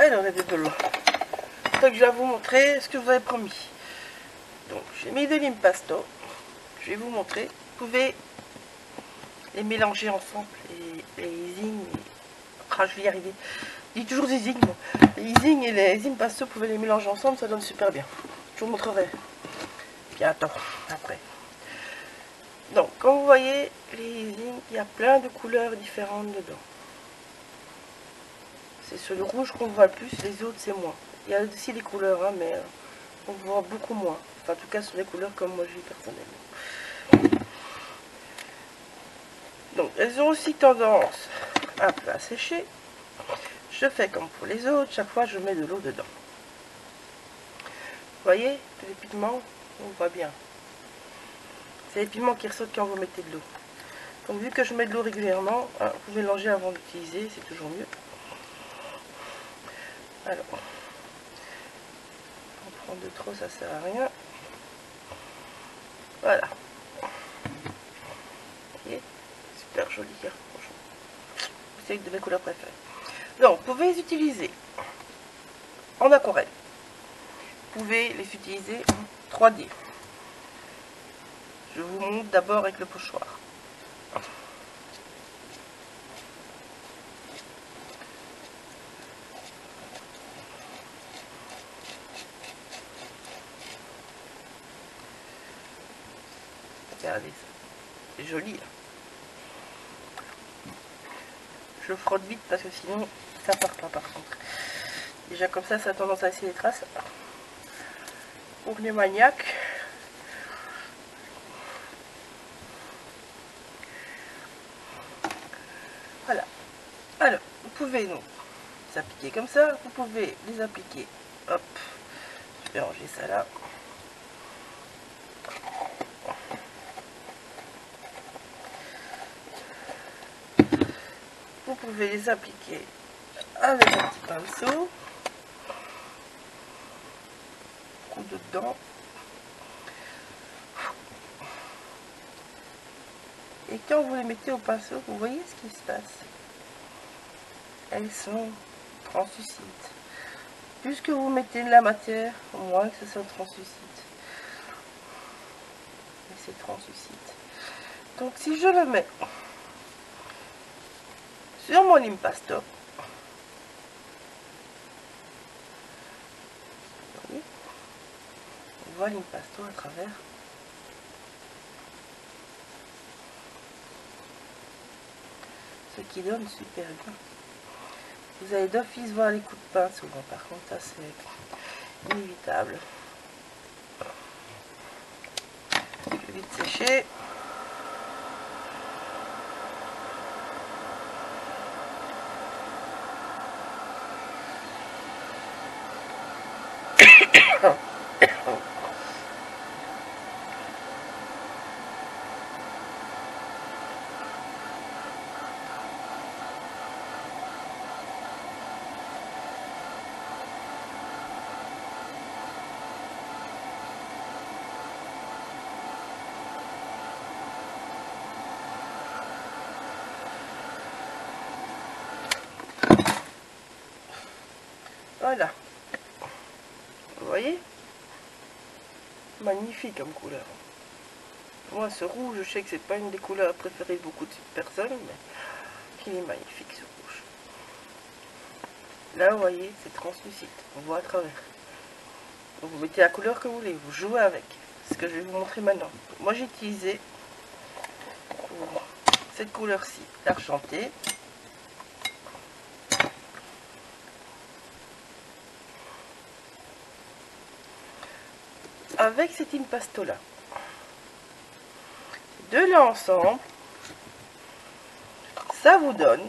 il aurait été de l'eau. Donc je vais vous montrer ce que je vous avais promis. Donc j'ai mis de l'impasto. Je vais vous montrer. Vous pouvez les mélanger ensemble. Les zing. Ah, je vais y arriver. Je dis toujours des zing. Les zing et les impasto, vous pouvez les mélanger ensemble, ça donne super bien. Je vous montrerai bientôt après. Donc comme vous voyez, les zing, il y a plein de couleurs différentes dedans. C'est sur le rouge qu'on voit le plus, les autres c'est moins. Il y a aussi des couleurs, hein, mais on voit beaucoup moins. Enfin, en tout cas sur les couleurs comme moi j'ai personnellement. Donc elles ont aussi tendance un peu à sécher. Je fais comme pour les autres, chaque fois je mets de l'eau dedans. Vous voyez, les pigments, on voit bien. C'est les pigments qui ressortent quand vous mettez de l'eau. Donc vu que je mets de l'eau régulièrement, hein, vous mélangez avant d'utiliser, c'est toujours mieux. Alors, en prendre de trop, ça sert à rien. Voilà. Vous voyez, super joli, franchement. C'est une de mes couleurs préférées. Donc, vous pouvez les utiliser en aquarelle. Vous pouvez les utiliser en 3D. Je vous montre d'abord avec le pochoir. Regardez ça, c'est joli. Hein. Je frotte vite parce que sinon ça part pas par contre. Déjà comme ça a tendance à laisser les traces. Pour les maniaques. Voilà. Alors, vous pouvez donc les appliquer comme ça. Vous pouvez les appliquer. Hop. Je vais ranger ça là. Vous pouvez les appliquer avec un petit pinceau. Coup dedans. Et quand vous les mettez au pinceau, vous voyez ce qui se passe. Elles sont translucides. Plus que vous mettez de la matière, au moins que ce soit translucide. Et c'est translucide. Donc si je le mets sur mon impasto, vous voyez, on voit l'impasto à travers. Ce qui donne super bien. Vous allez d'office voir les coups de pinceau. Bon, par contre, ça c'est inévitable. Je vais vite sécher. Voilà. Vous voyez? Magnifique comme couleur. Moi, ce rouge, je sais que c'est pas une des couleurs préférées de beaucoup de personnes, mais il est magnifique ce rouge. Là, vous voyez, c'est translucide. On voit à travers. Donc, vous mettez la couleur que vous voulez, vous jouez avec. C'est ce que je vais vous montrer maintenant. Moi, j'ai utilisé cette couleur-ci, l'argenté. Avec cet impasto là. De là ensemble, ça vous donne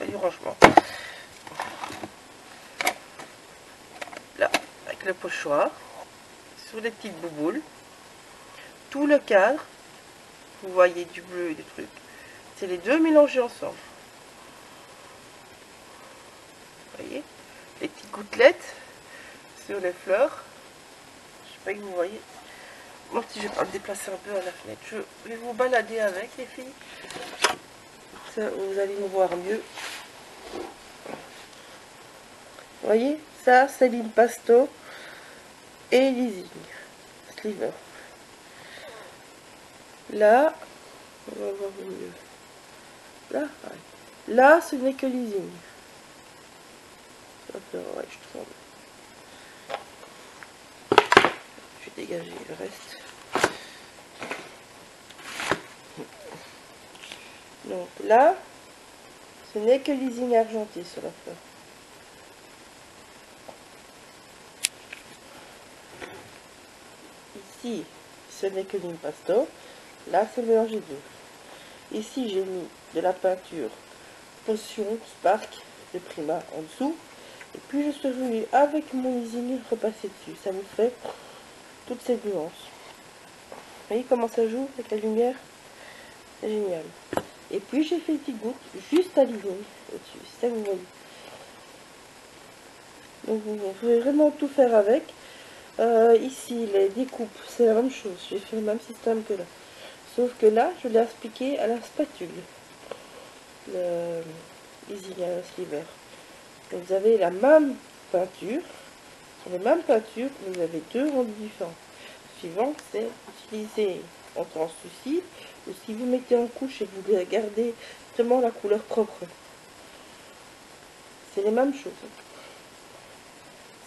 du rangement. Là, avec le pochoir, sur des petites bouboules, tout le cadre, vous voyez du bleu et des trucs, c'est les deux mélangés ensemble. Vous voyez, les petites gouttelettes sur les fleurs. Je sais pas que vous voyez. Moi, si je vais pas me déplacer un peu à la fenêtre, je vais vous balader avec les filles. Ça, vous allez me voir mieux. Vous voyez, ça c'est l'impasto et l'easing sliver. Là, on va voir mieux. Là, ouais. Là, ce n'est que l'easing. Ouais, je trouve. Je vais dégager le reste. Donc là, ce n'est que l'easing argenté sur la fleur. Ici, ce n'est que l'impasto. Là, c'est mélangé deux. Ici, j'ai mis de la peinture Potion Spark de Prima en dessous. Et puis, je suis venue avec mon easing repasser dessus. Ça vous fait toutes ces nuances. Vous voyez comment ça joue avec la lumière? C'est génial. Et puis, j'ai fait une petite goutte juste à l'easing au-dessus. C'est ça que vous voyez. Donc, vous pouvez vraiment tout faire avec. Ici, les découpes, c'est la même chose. J'ai fait le même système que là. Sauf que là, je l'ai appliqué à la spatule. Le easing sliver. Donc, vous avez la même peinture. Sur les mêmes peintures, vous avez deux rendus différents. Suivant, c'est utiliser en translucide ou si vous mettez en couche et que vous gardez vraiment la couleur propre. C'est les mêmes choses.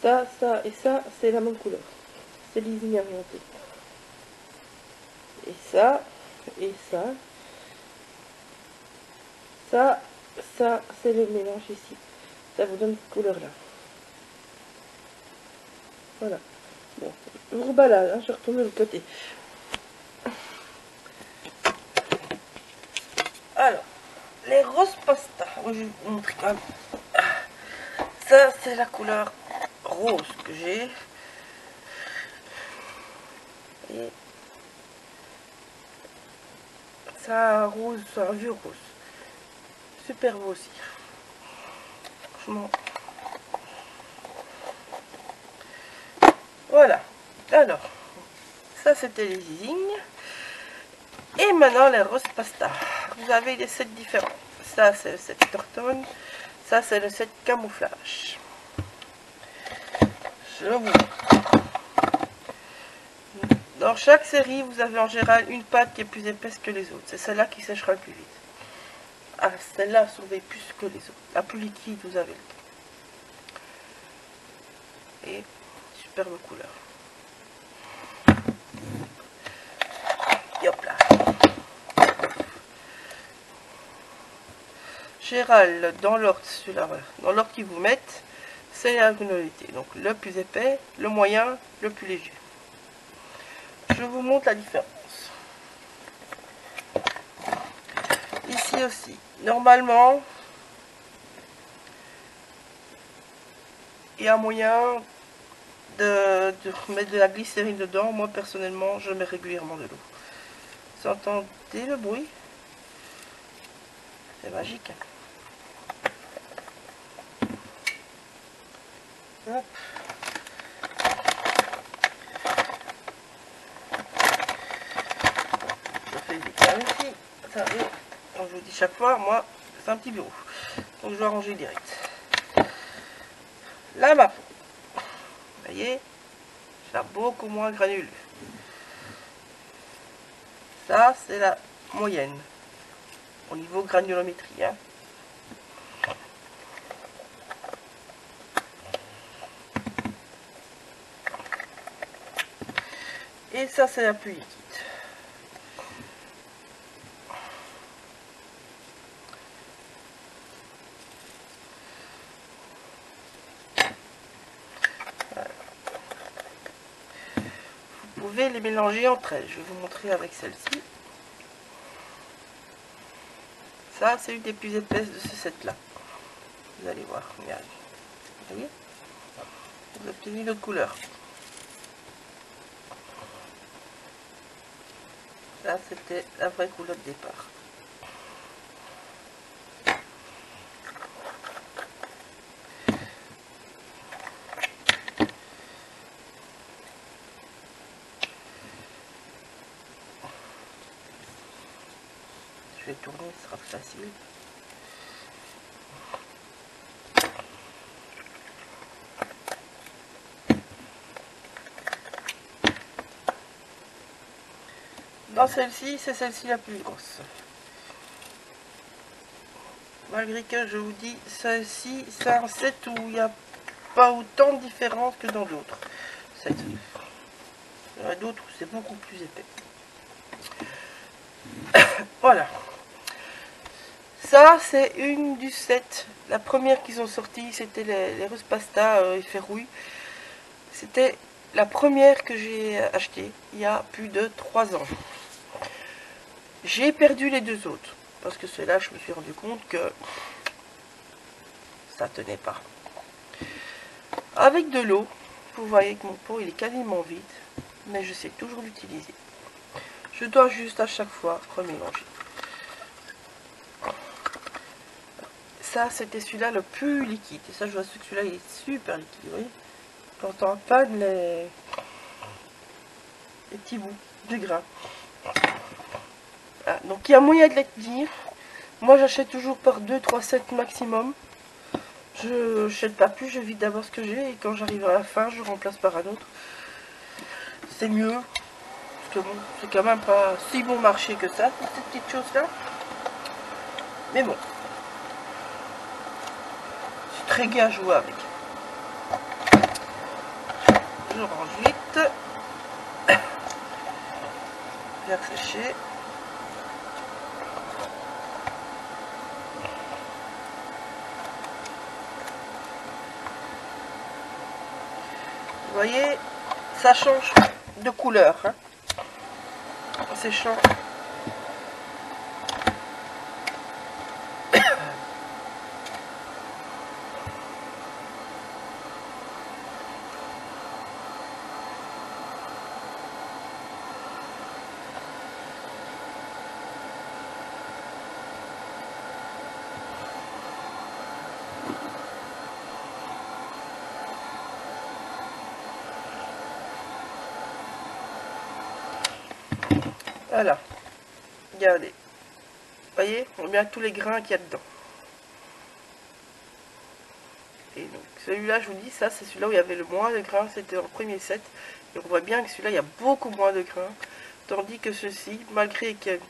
Ça, ça et ça, c'est la même couleur. C'est l'easing argenté. Et ça, ça, c'est le mélange ici. Ça vous donne cette couleur là. Voilà. Bon, je vous rebalade, hein, je retourne de l'autre côté. Alors, les roses pasta. Oui, je vais vous montrer quand même. Ça, c'est la couleur rose que j'ai. Et ça, rose, un vieux rose. Super beau aussi. Franchement. Voilà. Alors, ça c'était les easing. Et maintenant les roses pasta. Vous avez les sets différents. Ça c'est le set Tortone. Ça c'est le set camouflage. Je vous montre. Dans chaque série, vous avez en général une pâte qui est plus épaisse que les autres. C'est celle-là qui séchera le plus vite. Ah, celle-là absorbe plus que les autres. La plus liquide, vous avez le. Et superbe couleur. Et hop là. Gérald, dans l'ordre, celui-là, voilà. Dans l'ordre qu'ils vous mettent, c'est la granulité. Donc le plus épais, le moyen, le plus léger. Je vous montre la différence. Ici aussi, normalement, il y a moyen de mettre de la glycérine dedans. Moi, personnellement, je mets régulièrement de l'eau. Vous entendez le bruit? C'est magique. Hop. Je fais des carrés ici. Ça, comme je vous dis chaque fois, moi, c'est un petit bureau. Donc, je dois ranger direct. Là, ma peau. Vous voyez, c'est beaucoup moins granuleux. Ça, c'est la moyenne. Au niveau granulométrie. Hein. Et ça, c'est la plus liquide. Voilà. Vous pouvez les mélanger entre elles. Je vais vous montrer avec celle-ci. Ça, c'est une des plus épaisses de ce set-là. Vous allez voir. Regardez. Vous voyez? Vous obtenez une autre couleur. Là, c'était la vraie couleur de départ. Je vais tourner, ce sera plus facile. Dans celle-ci, c'est celle-ci la plus grosse. Malgré que je vous dis, celle-ci, c'est un set où il n'y a pas autant de différence que dans d'autres sets. Il y en a d'autres où c'est beaucoup plus épais. Voilà. Ça, c'est une du set. La première qu'ils ont sorti, c'était les Rose Pasta effet rouille. C'était la première que j'ai achetée il y a plus de 3 ans. J'ai perdu les deux autres. Parce que ceux-là, je me suis rendu compte que ça tenait pas. Avec de l'eau, vous voyez que mon pot il est quasiment vide. Mais je sais toujours l'utiliser. Je dois juste à chaque fois remélanger. Ça, c'était celui-là le plus liquide. Et ça, je vois que celui-là, il est super liquide. Vous voyez, quand on panne les petits bouts de gras. Ah, donc, il y a moyen de les tenir. Moi, j'achète toujours par 2-3 sets maximum. Je n'achète pas plus, je vide d'abord ce que j'ai. Et quand j'arrive à la fin, je remplace par un autre. C'est mieux. Parce que bon, c'est quand même pas si bon marché que ça, pour cette petite chose-là. Mais bon. C'est très gai à jouer avec. Je range vite. Bien sécher. Vous voyez, ça change de couleur hein, en séchant. Voilà, regardez. Vous voyez, on met tous les grains qu'il y a dedans. Et donc celui-là, je vous dis, ça c'est celui-là où il y avait le moins de grains, c'était dans le premier set. Et on voit bien que celui-là, il y a beaucoup moins de grains. Tandis que ceci, malgré qu'il y a une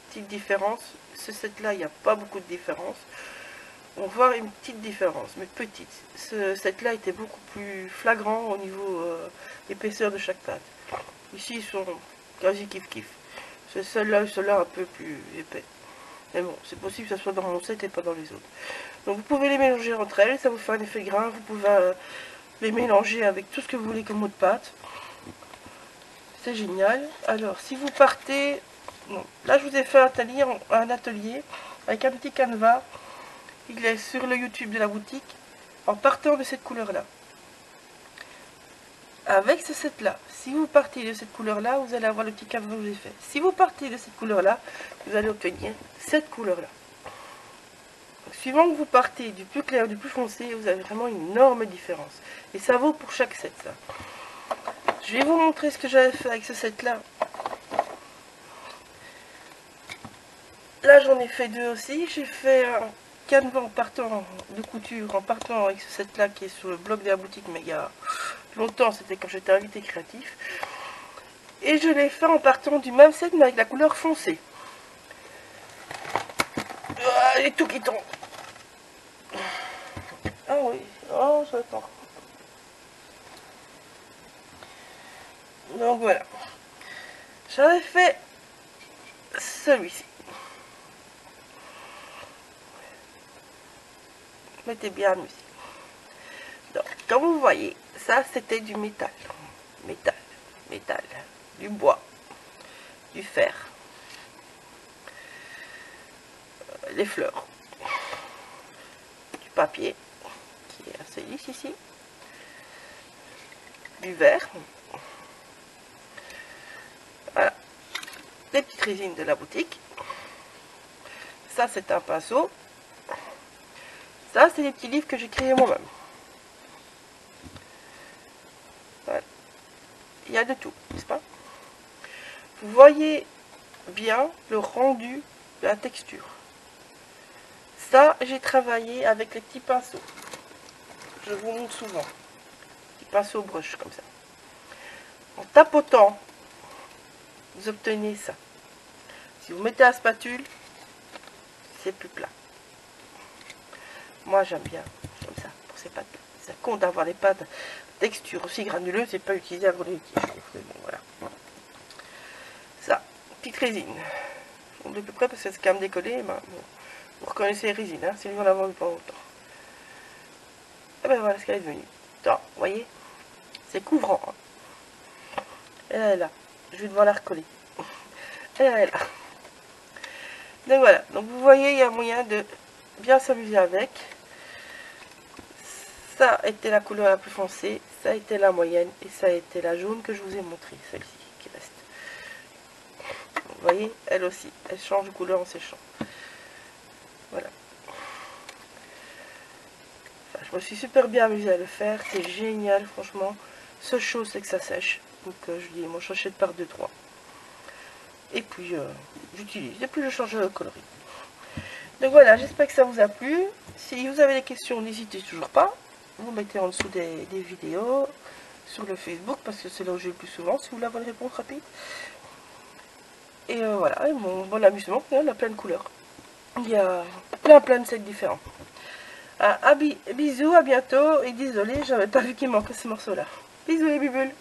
petite différence, ce set-là, il n'y a pas beaucoup de différence. On voit une petite différence, mais petite. Ce set-là était beaucoup plus flagrant au niveau épaisseur de chaque pâte. Ici, ils sont quasi kiff-kiff. C'est celle-là et celle-là un peu plus épais. Mais bon, c'est possible que ça soit dans mon set et pas dans les autres. Donc vous pouvez les mélanger entre elles, ça vous fait un effet grain. Vous pouvez les mélanger avec tout ce que vous voulez comme eau de pâte. C'est génial. Alors, si vous partez... Bon, là, je vous ai fait un atelier avec un petit canevas. Il est sur le YouTube de la boutique. En partant de cette couleur-là. Avec ce set-là, si vous partez de cette couleur-là, vous allez avoir le petit canevas que je vous ai fait. Si vous partez de cette couleur-là, vous allez obtenir cette couleur-là. Suivant que vous partez du plus clair, du plus foncé, vous avez vraiment une énorme différence. Et ça vaut pour chaque set, ça. Je vais vous montrer ce que j'avais fait avec ce set-là. Là, j'en ai fait deux aussi. J'ai fait un canevas en partant de couture, en partant avec ce set-là qui est sur le blog de la boutique, mais il y a longtemps, c'était quand j'étais invité créatif. Et je l'ai fait en partant du même set, mais avec la couleur foncée. Ah, et tout qui tombe. Ah oui, oh, j'attends. Donc voilà. J'avais fait celui-ci. Mettez bien la musique. Donc, comme vous voyez, ça c'était du métal. Métal, métal. Du bois. Du fer. Les fleurs. Du papier. Qui est assez lisse ici. Du verre. Voilà. Des petites résines de la boutique. Ça c'est un pinceau. Ça c'est des petits livres que j'ai créés moi-même. Voilà. Il y a de tout, n'est-ce pas? Vous voyez bien le rendu de la texture. Ça, j'ai travaillé avec les petits pinceaux. Je vous montre souvent. Petits pinceaux brush comme ça. En tapotant, vous obtenez ça. Si vous mettez la spatule, c'est plus plat. Moi j'aime bien comme ça pour ces pâtes. Ça compte d'avoir les pâtes texture aussi granuleuse et pas utiliser un gros liquide. Mais bon, voilà. Ça, petite résine. On est plus près parce que c'est quand même décollé. Ben, bon, vous reconnaissez les résines, hein, c'est lui en a vendu pas longtemps. Et ben voilà ce qu'elle est devenue. Attends, vous voyez, c'est couvrant. Hein. Elle est là. Je vais devoir la recoller. Elle est là. Donc voilà. Donc vous voyez, il y a moyen de bien s'amuser avec. Ça a été la couleur la plus foncée, ça a été la moyenne et ça a été la jaune que je vous ai montré, celle-ci qui reste. Vous voyez, elle aussi, elle change de couleur en séchant. Voilà. Enfin, je me suis super bien amusée à le faire, c'est génial, franchement. Ce chaud, c'est que ça sèche. Donc je dis, moi j'achète par 2-3. Et puis j'utilise, et puis je change de coloris. Donc voilà, j'espère que ça vous a plu. Si vous avez des questions, n'hésitez toujours pas. Vous mettez en dessous des vidéos sur le Facebook parce que c'est là où j'ai le plus souvent si vous voulez avoir une réponse rapide. Et voilà, et bon amusement, il y a plein de couleurs. Il y a plein de sets différents. Bisous, à bientôt et désolé, j'avais pas vu qu'il manquait ce morceau là. Bisous les bibules.